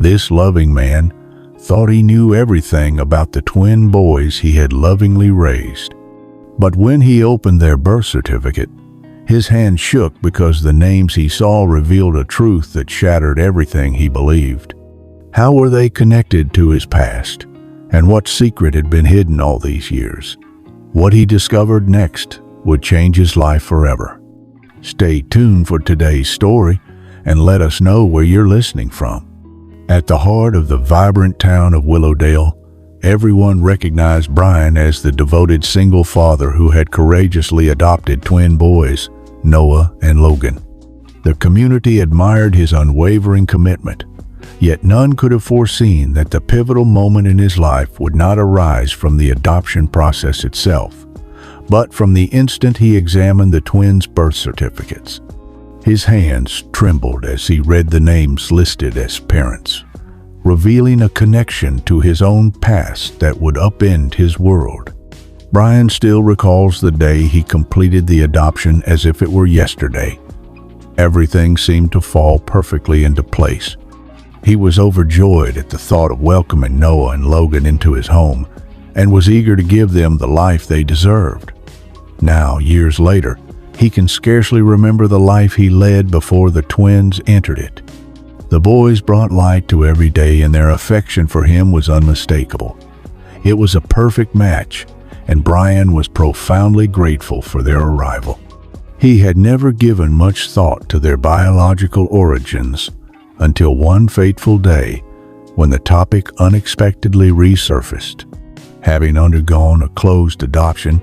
This loving man thought he knew everything about the twin boys he had lovingly raised. But when he opened their birth certificate, his hand shook because the names he saw revealed a truth that shattered everything he believed. How were they connected to his past? And what secret had been hidden all these years? What he discovered next would change his life forever. Stay tuned for today's story and let us know where you're listening from. At the heart of the vibrant town of Willowdale, everyone recognized Brian as the devoted single father who had courageously adopted twin boys, Noah and Logan. The community admired his unwavering commitment, yet none could have foreseen that the pivotal moment in his life would not arise from the adoption process itself, but from the instant he examined the twins' birth certificates. His hands trembled as he read the names listed as parents, revealing a connection to his own past that would upend his world. Brian still recalls the day he completed the adoption as if it were yesterday. Everything seemed to fall perfectly into place. He was overjoyed at the thought of welcoming Noah and Logan into his home and was eager to give them the life they deserved. Now, years later, he can scarcely remember the life he led before the twins entered it. The boys brought light to every day, and their affection for him was unmistakable. It was a perfect match, and Brian was profoundly grateful for their arrival. He had never given much thought to their biological origins until one fateful day when the topic unexpectedly resurfaced. Having undergone a closed adoption,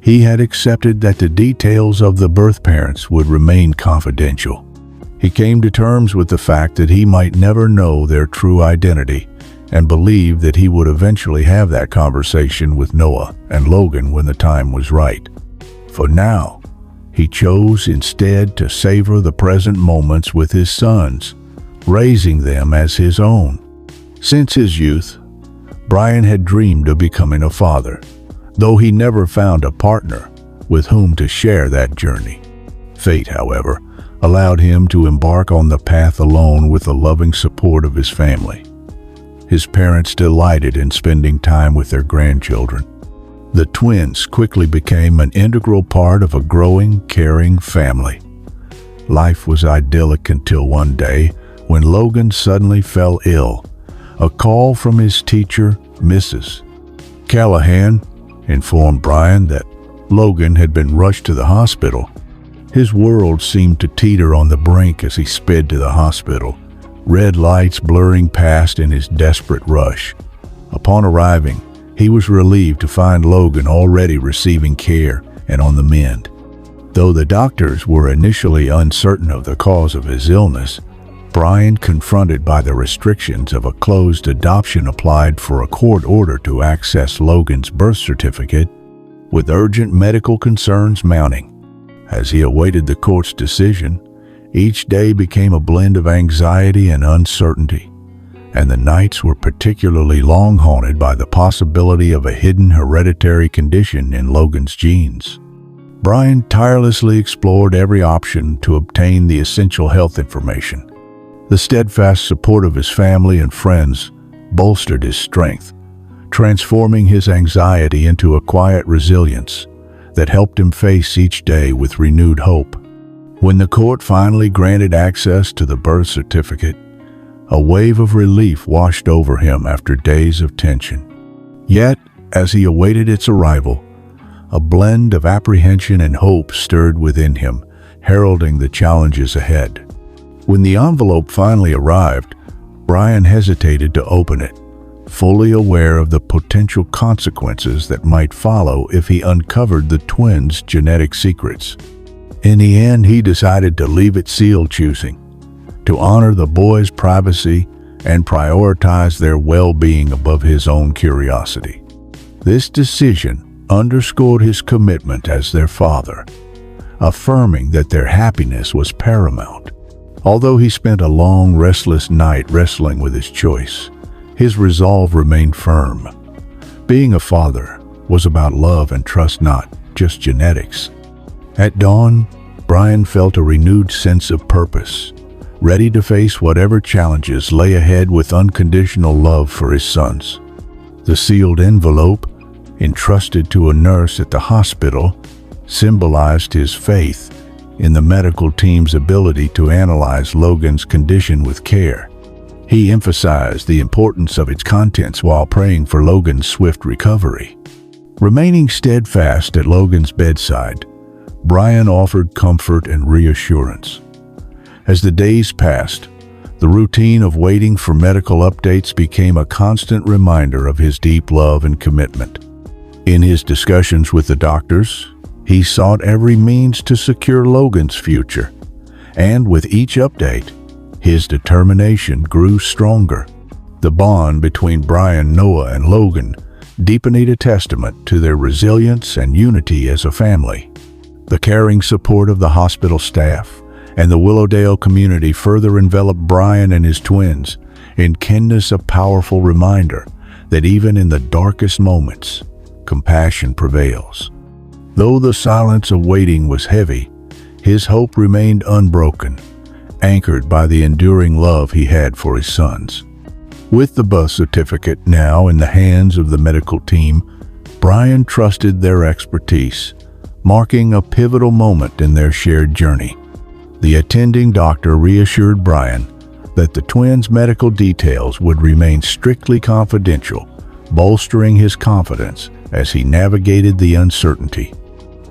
he had accepted that the details of the birth parents would remain confidential. He came to terms with the fact that he might never know their true identity and believed that he would eventually have that conversation with Noah and Logan when the time was right. For now, he chose instead to savor the present moments with his sons, raising them as his own. Since his youth, Brian had dreamed of becoming a father, though he never found a partner with whom to share that journey. Fate, however, allowed him to embark on the path alone with the loving support of his family. His parents delighted in spending time with their grandchildren. The twins quickly became an integral part of a growing, caring family. Life was idyllic until one day when Logan suddenly fell ill. A call from his teacher, Mrs. Callahan, informed Brian that Logan had been rushed to the hospital. His world seemed to teeter on the brink as he sped to the hospital, red lights blurring past in his desperate rush. Upon arriving, he was relieved to find Logan already receiving care and on the mend. Though the doctors were initially uncertain of the cause of his illness, Brian, confronted by the restrictions of a closed adoption, applied for a court order to access Logan's birth certificate, with urgent medical concerns mounting. As he awaited the court's decision, each day became a blend of anxiety and uncertainty, and the nights were particularly long haunted by the possibility of a hidden hereditary condition in Logan's genes. Brian tirelessly explored every option to obtain the essential health information. The steadfast support of his family and friends bolstered his strength, transforming his anxiety into a quiet resilience that helped him face each day with renewed hope. When the court finally granted access to the birth certificate, a wave of relief washed over him after days of tension. Yet, as he awaited its arrival, a blend of apprehension and hope stirred within him, heralding the challenges ahead. When the envelope finally arrived, Brian hesitated to open it, fully aware of the potential consequences that might follow if he uncovered the twins' genetic secrets. In the end, he decided to leave it sealed, choosing to honor the boys' privacy and prioritize their well-being above his own curiosity. This decision underscored his commitment as their father, affirming that their happiness was paramount. Although he spent a long, restless night wrestling with his choice, his resolve remained firm. Being a father was about love and trust, not just genetics. At dawn, Brian felt a renewed sense of purpose, ready to face whatever challenges lay ahead with unconditional love for his sons. The sealed envelope, entrusted to a nurse at the hospital, symbolized his faith in the medical team's ability to analyze Logan's condition with care. He emphasized the importance of its contents while praying for Logan's swift recovery. Remaining steadfast at Logan's bedside, Brian offered comfort and reassurance. As the days passed, the routine of waiting for medical updates became a constant reminder of his deep love and commitment. In his discussions with the doctors, he sought every means to secure Logan's future, and with each update, his determination grew stronger. The bond between Brian, Noah, and Logan deepened, a testament to their resilience and unity as a family. The caring support of the hospital staff and the Willowdale community further enveloped Brian and his twins, in kindness a powerful reminder that even in the darkest moments, compassion prevails. Though the silence of waiting was heavy, his hope remained unbroken, anchored by the enduring love he had for his sons. With the birth certificate now in the hands of the medical team, Brian trusted their expertise, marking a pivotal moment in their shared journey. The attending doctor reassured Brian that the twins' medical details would remain strictly confidential, bolstering his confidence as he navigated the uncertainty.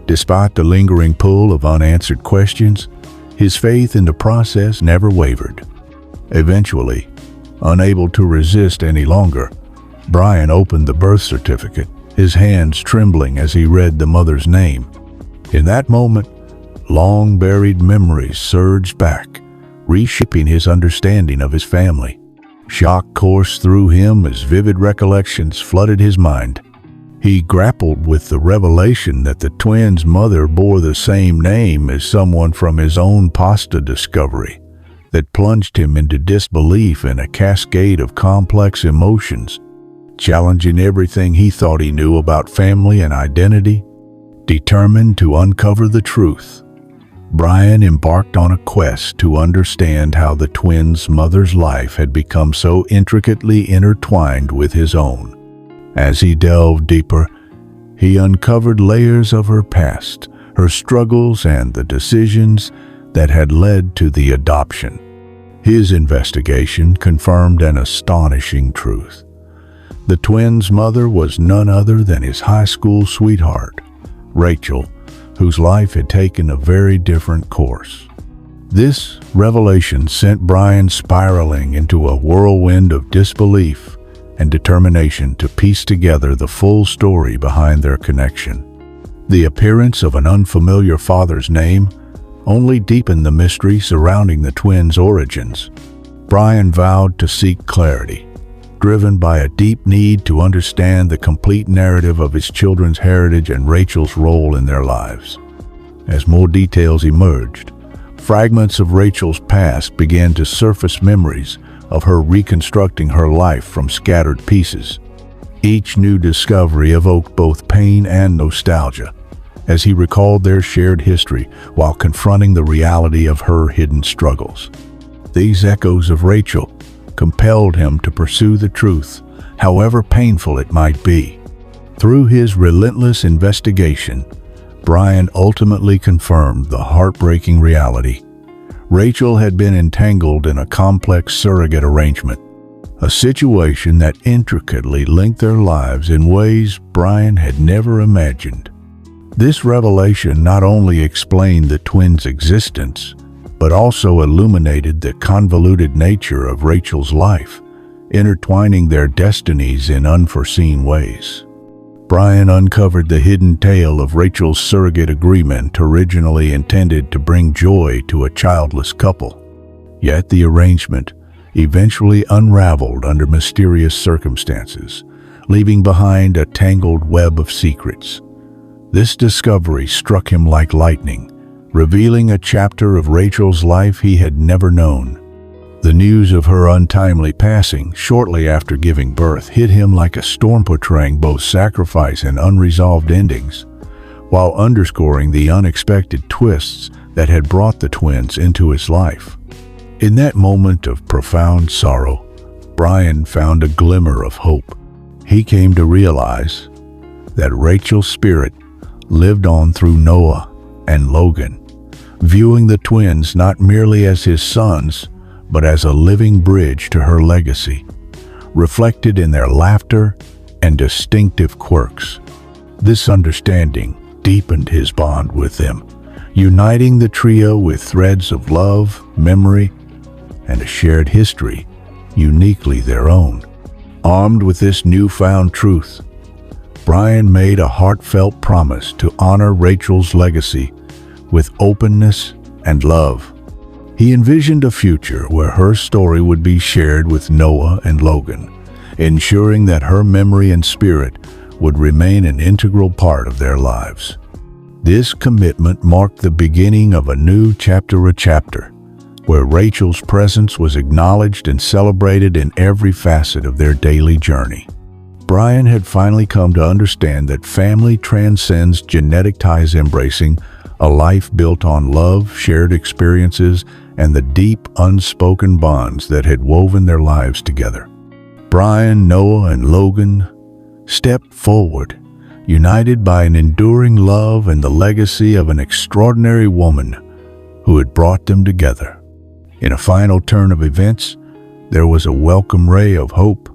Despite the lingering pull of unanswered questions, his faith in the process never wavered. Eventually, unable to resist any longer, Brian opened the birth certificate, his hands trembling as he read the mother's name. In that moment, long-buried memories surged back, reshaping his understanding of his family. Shock coursed through him as vivid recollections flooded his mind. He grappled with the revelation that the twins' mother bore the same name as someone from his own pasta discovery that plunged him into disbelief in a cascade of complex emotions, challenging everything he thought he knew about family and identity. Determined to uncover the truth, Brian embarked on a quest to understand how the twins' mother's life had become so intricately intertwined with his own. As he delved deeper, he uncovered layers of her past, her struggles, and the decisions that had led to the adoption. His investigation confirmed an astonishing truth. The twins' mother was none other than his high school sweetheart, Rachel, whose life had taken a very different course. This revelation sent Brian spiraling into a whirlwind of disbelief and determination to piece together the full story behind their connection. The appearance of an unfamiliar father's name only deepened the mystery surrounding the twins' origins. Brian vowed to seek clarity, driven by a deep need to understand the complete narrative of his children's heritage and Rachel's role in their lives. As more details emerged, fragments of Rachel's past began to surface, memories of her reconstructing her life from scattered pieces. Each new discovery evoked both pain and nostalgia, as he recalled their shared history while confronting the reality of her hidden struggles. These echoes of Rachel compelled him to pursue the truth, however painful it might be. Through his relentless investigation, Brian ultimately confirmed the heartbreaking reality. Rachel had been entangled in a complex surrogate arrangement, a situation that intricately linked their lives in ways Brian had never imagined. This revelation not only explained the twins' existence, but also illuminated the convoluted nature of Rachel's life, intertwining their destinies in unforeseen ways. Brian uncovered the hidden tale of Rachel's surrogate agreement, originally intended to bring joy to a childless couple. Yet the arrangement eventually unraveled under mysterious circumstances, leaving behind a tangled web of secrets. This discovery struck him like lightning, revealing a chapter of Rachel's life he had never known. The news of her untimely passing shortly after giving birth hit him like a storm, portraying both sacrifice and unresolved endings, while underscoring the unexpected twists that had brought the twins into his life. In that moment of profound sorrow, Brian found a glimmer of hope. He came to realize that Rachel's spirit lived on through Noah and Logan, viewing the twins not merely as his sons, but as a living bridge to her legacy, reflected in their laughter and distinctive quirks. This understanding deepened his bond with them, uniting the trio with threads of love, memory, and a shared history uniquely their own. Armed with this newfound truth, Brian made a heartfelt promise to honor Rachel's legacy with openness and love. He envisioned a future where her story would be shared with Noah and Logan, ensuring that her memory and spirit would remain an integral part of their lives. This commitment marked the beginning of a new chapter, where Rachel's presence was acknowledged and celebrated in every facet of their daily journey. Brian had finally come to understand that family transcends genetic ties, embracing a life built on love, shared experiences, and the deep, unspoken bonds that had woven their lives together. Brian, Noah, and Logan stepped forward, united by an enduring love and the legacy of an extraordinary woman who had brought them together. In a final turn of events, there was a welcome ray of hope.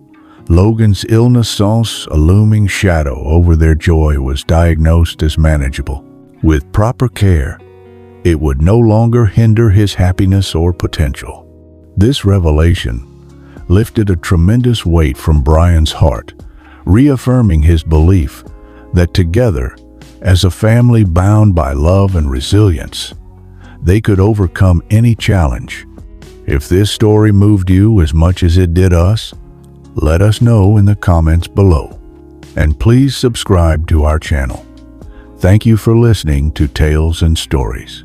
Logan's illness, a looming shadow over their joy, was diagnosed as manageable. With proper care, it would no longer hinder his happiness or potential. This revelation lifted a tremendous weight from Brian's heart, reaffirming his belief that together, as a family bound by love and resilience, they could overcome any challenge. If this story moved you as much as it did us, let us know in the comments below. And please subscribe to our channel. Thank you for listening to Tales and Stories.